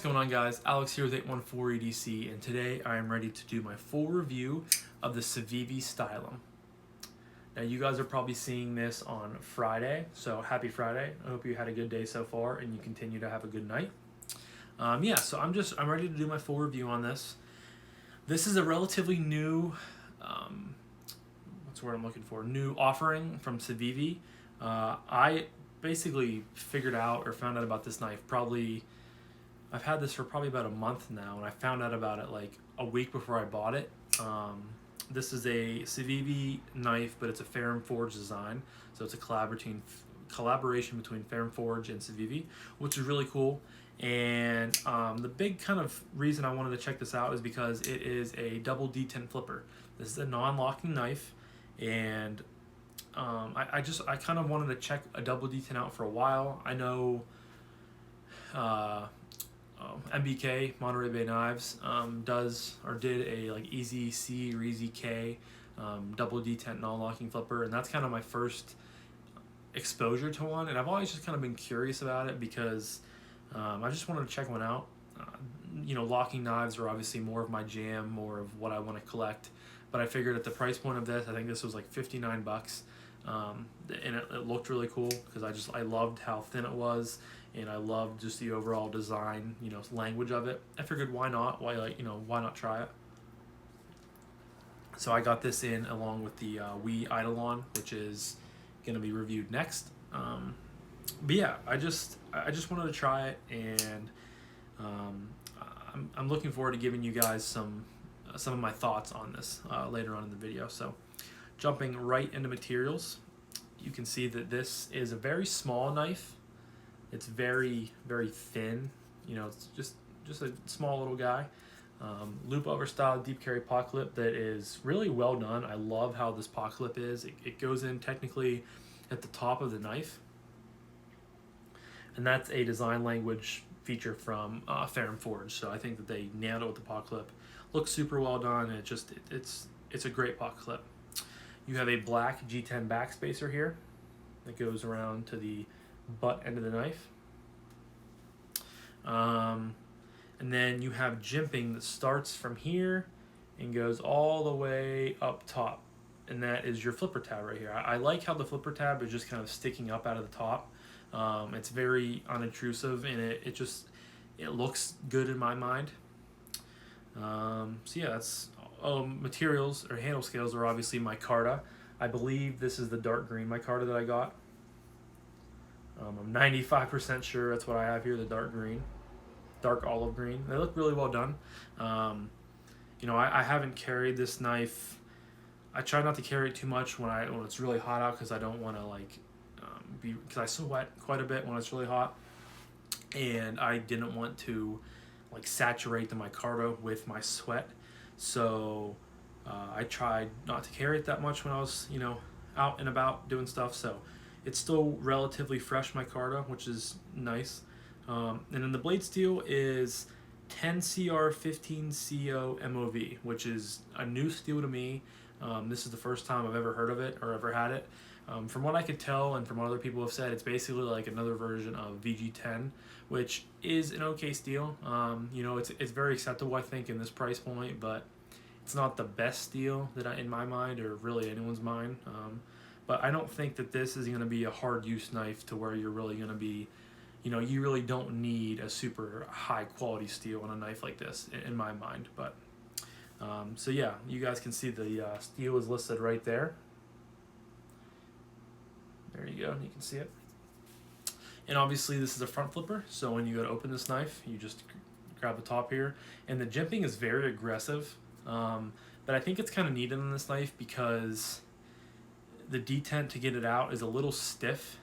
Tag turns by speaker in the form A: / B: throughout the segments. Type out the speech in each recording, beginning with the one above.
A: What's going on, guys? Alex here with 814 EDC, and today I am ready to do my full review of the Civivi Stylum. Now, you guys are probably seeing this on Friday, so happy Friday. I hope you had a good day so far and you continue to have a good night. So I'm ready to do my full review on this. This is a relatively new, what's the word I'm looking for? New offering from Civivi. I basically figured out or found out about this knife I've had this for probably about a month now, and I found out about it like a week before I bought it. This is a Civivi knife, but it's a Ferrum Forge design, so it's a collaboration between Ferrum Forge and Civivi, which is really cool. And the big kind of reason I wanted to check this out is because it is a double detent flipper. This is a non-locking knife, and I kind of wanted to check a double detent out for a while. I know MBK, Monterey Bay Knives, did a like Easy C or Easy K double detent non-locking flipper, and that's kind of my first exposure to one, and I've always just kind of been curious about it because I just wanted to check one out. Locking knives are obviously more of my jam, more of what I want to collect, but I figured at the price point of this, I think this was like 59 bucks, and it looked really cool because I loved how thin it was, and I loved just the overall design, language of it. I figured why not? Why not try it? So I got this in along with the Wii Eidolon, which is going to be reviewed next. But yeah, I just wanted to try it, and I'm looking forward to giving you guys some of my thoughts on this later on in the video. So jumping right into materials, you can see that this is a very small knife. It's very, very thin. It's just a small little guy. Loop over style deep carry pot clip that is really well done. I love how this pot clip is. It goes in technically at the top of the knife, and that's a design language feature from Ferrum Forge. So I think that they nailed it with the pot clip. Looks super well done. It's a great pot clip. You have a black G10 backspacer here that goes around to the butt end of the knife, and then you have jimping that starts from here and goes all the way up top, and that is your flipper tab right here. I like how the flipper tab is just kind of sticking up out of the top. It's very unintrusive, and it looks good in my mind. So yeah, that's materials or handle scales are obviously micarta. I believe this is the dark green micarta that I got. I'm 95% sure that's what I have here, the dark olive green. They look really well done. I haven't carried this knife. I try not to carry it too much when it's really hot out, because I don't want to because I sweat quite a bit when it's really hot, and I didn't want to saturate the micarta with my sweat. So I tried not to carry it that much when I was out and about doing stuff. So it's still relatively fresh micarta, which is nice. And then the blade steel is 10CR 15CO MOV, which is a new steel to me. This is the first time I've ever heard of it or ever had it. From what I could tell and from what other people have said, it's basically like another version of VG10, which is an okay steel. It's very acceptable, I think, in this price point, but it's not the best steel in my mind, or really anyone's mind. But I don't think that this is going to be a hard use knife to where you're really going to be, you really don't need a super high quality steel on a knife like this in my mind. But so yeah, you guys can see the steel is listed right there. There you go, you can see it. And obviously this is a front flipper, so when you go to open this knife, you just grab the top here. And the jimping is very aggressive, but I think it's kind of needed on this knife because the detent to get it out is a little stiff,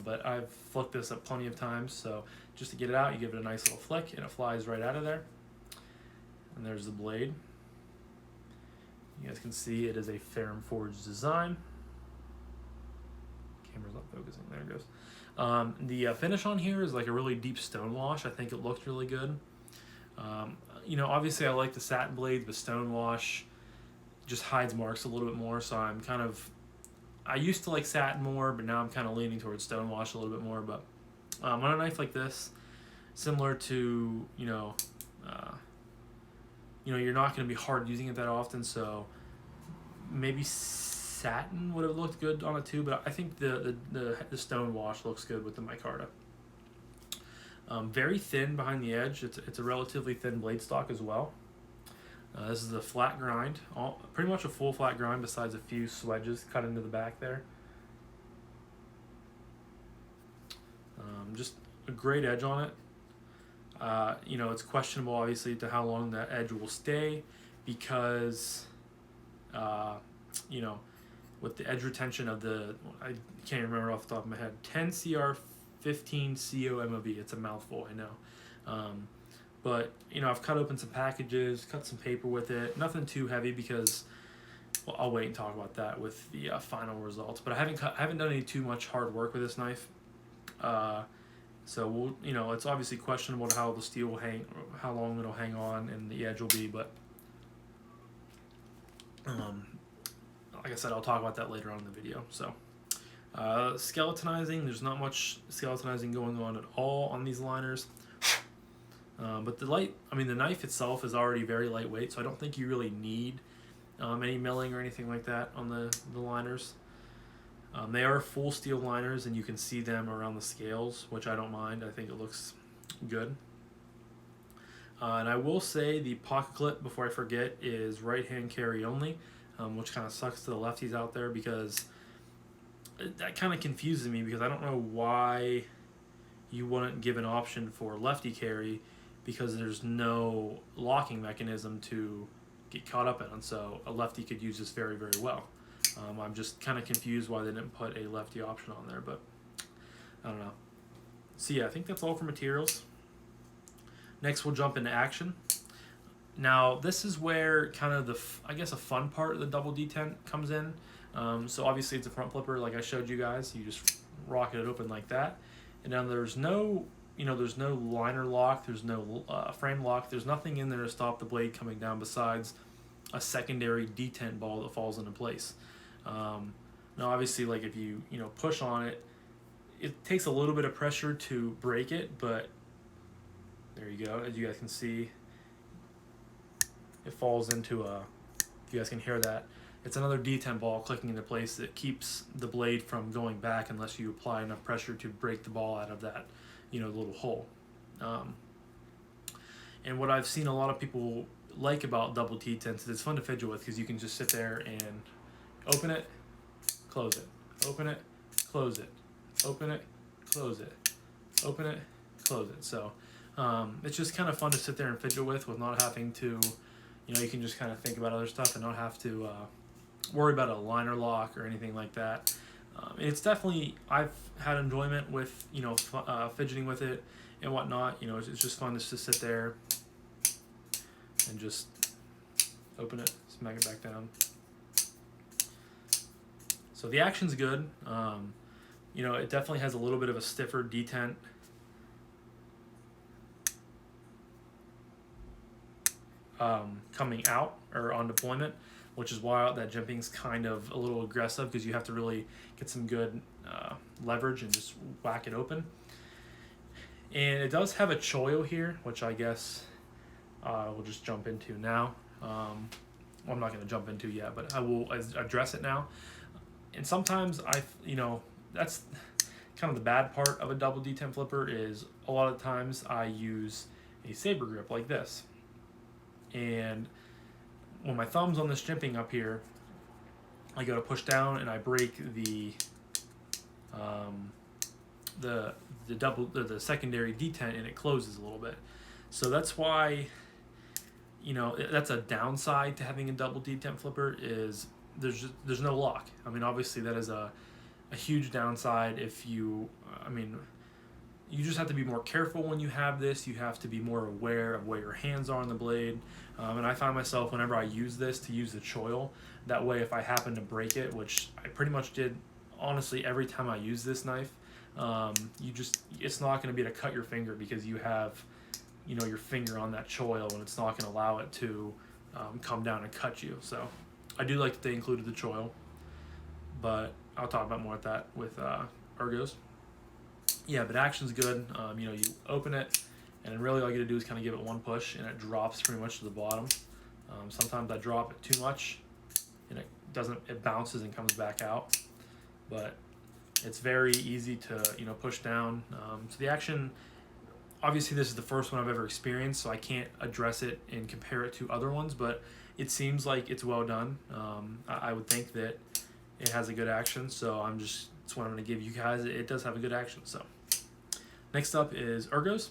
A: but I've flicked this up plenty of times, so just to get it out, you give it a nice little flick, and it flies right out of there. And there's the blade. You guys can see it is a Ferrum Forge design. Camera's not focusing. There it goes. The finish on here is like a really deep stone wash. I think it looked really good. Obviously I like the satin blades, but stone wash just hides marks a little bit more, so I used to like satin more, but now I'm kind of leaning towards stone wash a little bit more. But on a knife like this, similar to, you're not going to be hard using it that often, so maybe satin would have looked good on it too, but I think the stone wash looks good with the micarta. Very thin behind the edge. It's a relatively thin blade stock as well. This is a flat grind, pretty much a full flat grind besides a few swedges cut into the back there. Just a great edge on it. It's questionable obviously to how long that edge will stay because, with the edge retention of I can't remember off the top of my head, 10 CR 15 COMOV. It's a mouthful, I know. But I've cut open some packages, cut some paper with it. Nothing too heavy because, well, I'll wait and talk about that with the final results. But I haven't done any too much hard work with this knife. So it's obviously questionable how the steel will hang, how long it'll hang on, and the edge will be. But like I said, I'll talk about that later on in the video. So skeletonizing, there's not much skeletonizing going on at all on these liners. But the knife itself is already very lightweight, so I don't think you really need any milling or anything like that on the liners. They are full steel liners, and you can see them around the scales, which I don't mind. I think it looks good. And I will say the pocket clip, before I forget, is right-hand carry only, which kind of sucks to the lefties out there because that kind of confuses me because I don't know why you wouldn't give an option for lefty carry because there's no locking mechanism to get caught up in, and so a lefty could use this very, very well. I'm just kind of confused why they didn't put a lefty option on there, but I don't know. So yeah, I think that's all for materials. Next, we'll jump into action. Now, this is where kind of a fun part of the double detent comes in. So obviously it's a front flipper, like I showed you guys. You just rocket it open like that, and now there's no liner lock, there's no frame lock, there's nothing in there to stop the blade coming down besides a secondary detent ball that falls into place. Now obviously, like if you push on it, it takes a little bit of pressure to break it, but there you go. As you guys can see, it falls into if you guys can hear that, it's another detent ball clicking into place that keeps the blade from going back unless you apply enough pressure to break the ball out of that little hole. And what I've seen a lot of people like about double detents is it's fun to fidget with because you can just sit there and open it, close it, open it, close it, open it, close it, open it, close it. So it's just kind of fun to sit there and fidget with not having to, you can just kind of think about other stuff and not have to worry about a liner lock or anything like that. It's definitely, I've had enjoyment with fidgeting with it and whatnot. It's just fun just to sit there and just open it, smack it back down. So the action's good. It definitely has a little bit of a stiffer detent. Coming out or on deployment, which is why that jimping's kind of a little aggressive because you have to really get some good leverage and just whack it open. And it does have a choil here, which I guess we'll just jump into now. Well, I'm not going to jump into yet, but I will address it now. And sometimes that's kind of the bad part of a double detent flipper is a lot of times I use a saber grip like this. And when my thumb's on this jimping up here, I go to push down and I break the secondary detent and it closes a little bit. So that's why that's a downside to having a double detent flipper is there's no lock. I mean, obviously that is a huge downside. If you you just have to be more careful when you have this. You have to be more aware of where your hands are on the blade. And I find myself, whenever I use this, to use the choil. That way, if I happen to break it, which I pretty much did, honestly, every time I use this knife, it's not going to be to cut your finger because you have, your finger on that choil, and it's not going to allow it to come down and cut you. So I do like that they included the choil, but I'll talk about more of that with Ergos. Yeah, but action's good. You open it, And really all you gotta do is kind of give it one push and it drops pretty much to the bottom. Sometimes I drop it too much and it bounces and comes back out. But it's very easy to, push down. So the action, obviously this is the first one I've ever experienced, so I can't address it and compare it to other ones, but it seems like it's well done. I would think that it has a good action, so that's what I'm going to give you guys. It does have a good action. So next up is Ergos,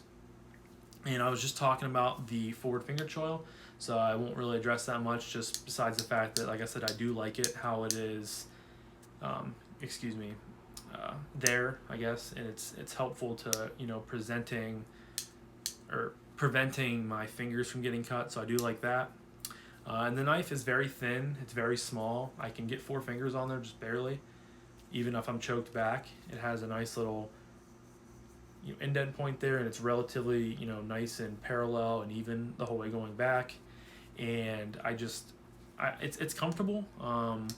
A: and I was just talking about the forward finger choil, so I won't really address that much, just besides the fact that, like I said, I do like it, how it is, there, I guess, and it's helpful to, preventing my fingers from getting cut, so I do like that. And the knife is very thin, it's very small. I can get 4 fingers on there just barely, even if I'm choked back. It has a nice little indent point there, and it's relatively nice and parallel and even the whole way going back. And it's comfortable, and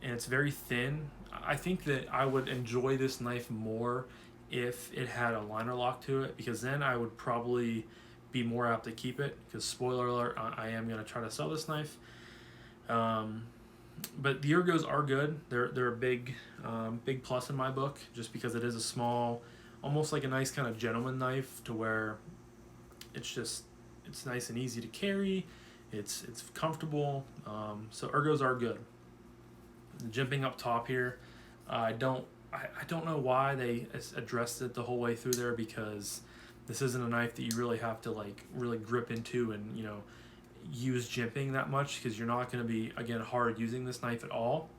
A: it's very thin. I think that I would enjoy this knife more if it had a liner lock to it, because then I would probably be more apt to keep it, because spoiler alert, I am going to try to sell this knife. But the Ergos are good. They're a big plus in my book, just because it is a small, almost like a nice kind of gentleman knife, to where it's nice and easy to carry. It's comfortable. So Ergos are good. The jimping up top here, I don't know why they addressed it the whole way through there, because this isn't a knife that you really have to really grip into and use jimping that much, because you're not going to be, again, hard using this knife at all.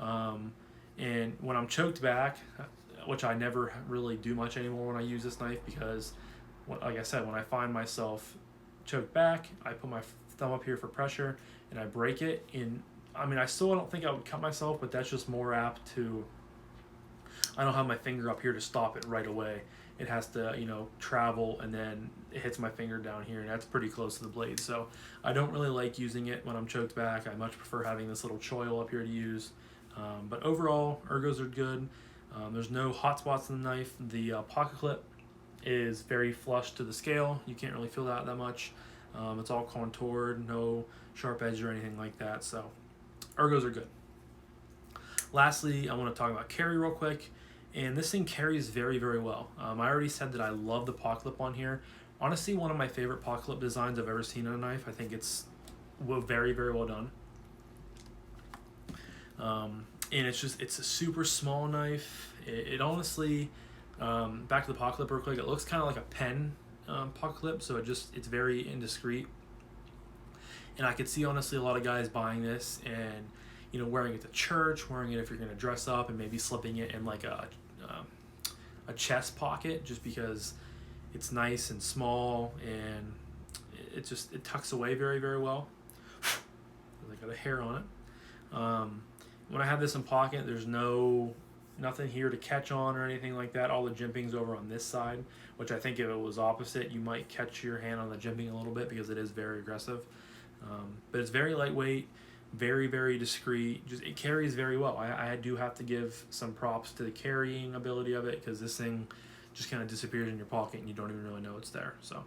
A: And when I'm choked back, which I never really do much anymore when I use this knife, because like I said, when I find myself choked back, I put my thumb up here for pressure and I break it. I still don't think I would cut myself, but that's just more apt to, I don't have my finger up here to stop it right away. It has to, travel, and then it hits my finger down here, and that's pretty close to the blade. So I don't really like using it when I'm choked back. I much prefer having this little choil up here to use. But overall, Ergos are good. There's no hot spots in the knife. The pocket clip is very flush to the scale. You can't really feel that much. It's all contoured, no sharp edge or anything like that. So Ergos are good. Lastly, I want to talk about carry real quick. And this thing carries very, very well. I already said that I love the pocket clip on here. Honestly, one of my favorite pocket clip designs I've ever seen on a knife. I think it's very, very well done. And it's a super small knife. It honestly, back to the pocket clip real quick, it looks kind of like a pen pocket clip, so it's very indiscreet. And I could see, honestly, a lot of guys buying this and wearing it to church, wearing it if you're going to dress up, and maybe slipping it in like a chest pocket, just because it's nice and small, and it tucks away very, very well. I got a hair on it. When I have this in pocket, there's nothing here to catch on or anything like that. All the jimping's over on this side, which I think if it was opposite, you might catch your hand on the jimping a little bit, because it is very aggressive. But it's very lightweight, very, very discreet. It carries very well. I do have to give some props to the carrying ability of it, because this thing just kind of disappears in your pocket and you don't even really know it's there. So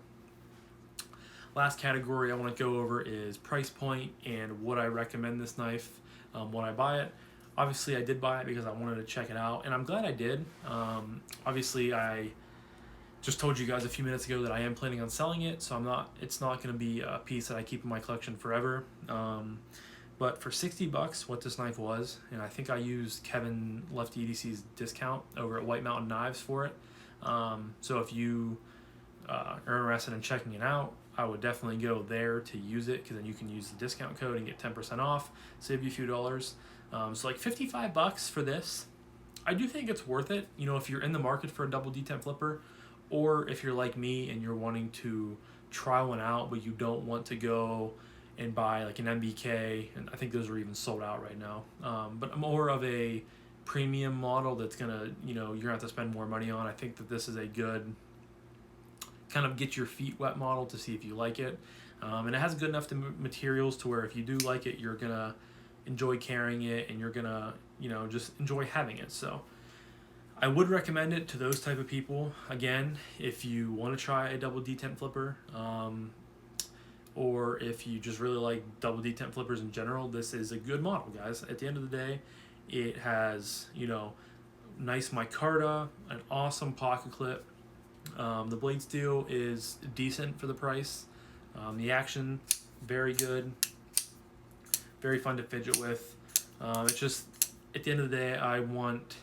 A: last category I want to go over is price point and would I recommend this knife when I buy it. Obviously I did buy it because I wanted to check it out, and I'm glad I did. Obviously I just told you guys a few minutes ago that I am planning on selling it, so it's not going to be a piece that I keep in my collection forever. But for $60, what this knife was, and I think I used Kevin Lefty EDC's discount over at White Mountain Knives for it. So if you are interested in checking it out, I would definitely go there to use it, because then you can use the discount code and get 10% off, save you a few dollars. So like $55 for this, I do think it's worth it. If you're in the market for a double D10 flipper, or if you're like me and you're wanting to try one out, but you don't want to go and buy like an MBK, and I think those are even sold out right now. But more of a premium model that's gonna, you're gonna have to spend more money on. I think that this is a good kind of get your feet wet model to see if you like it. And it has good enough materials to where if you do like it, you're gonna enjoy carrying it, and you're gonna, just enjoy having it. So I would recommend it to those type of people. Again, if you want to try a double detent flipper, or if you just really like double detent flippers in general, this is a good model, guys. At the end of the day, it has, you know, nice micarta, an awesome pocket clip. The blade steel is decent for the price. The action, very good, very fun to fidget with. It's just, at the end of the day, I want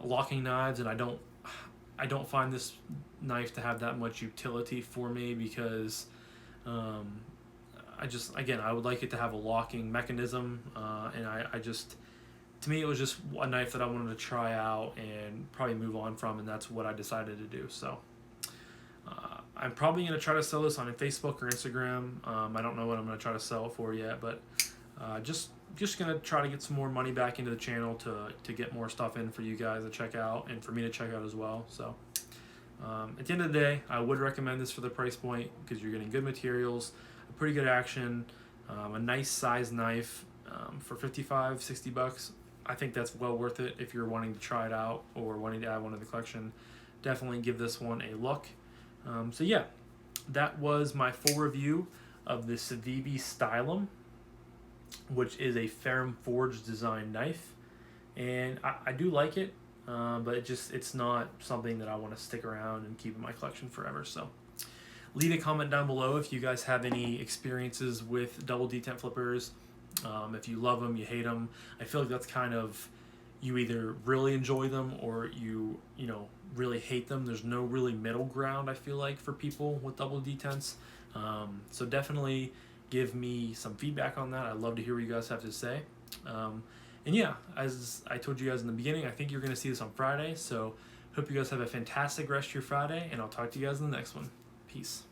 A: locking knives, and I don't find this knife to have that much utility for me, because I would like it to have a locking mechanism, and I just, to me, it was just a knife that I wanted to try out and probably move on from, and that's what I decided to do. So I'm probably going to try to sell this on Facebook or Instagram. I don't know what I'm going to try to sell it for yet, but just going to try to get some more money back into the channel to get more stuff in for you guys to check out, and for me to check out as well. So at the end of the day, I would recommend this for the price point, because you're getting good materials, a pretty good action, a nice size knife for $55-$60. I think that's well worth it if you're wanting to try it out or wanting to add one to the collection. Definitely give this one a look. So yeah, that was my full review of the Civivi Stylum, which is a Ferrum Forge design knife, and I do like it, but it's not something that I want to stick around and keep in my collection forever. So leave a comment down below if you guys have any experiences with double detent flippers. If you love them, you hate them. I feel like that's kind of, you either really enjoy them or you really hate them. There's no really middle ground, I feel like, for people with double detents. So definitely give me some feedback on that. I'd love to hear what you guys have to say. And yeah, as I told you guys in the beginning, I think you're going to see this on Friday. So hope you guys have a fantastic rest of your Friday, and I'll talk to you guys in the next one. Peace.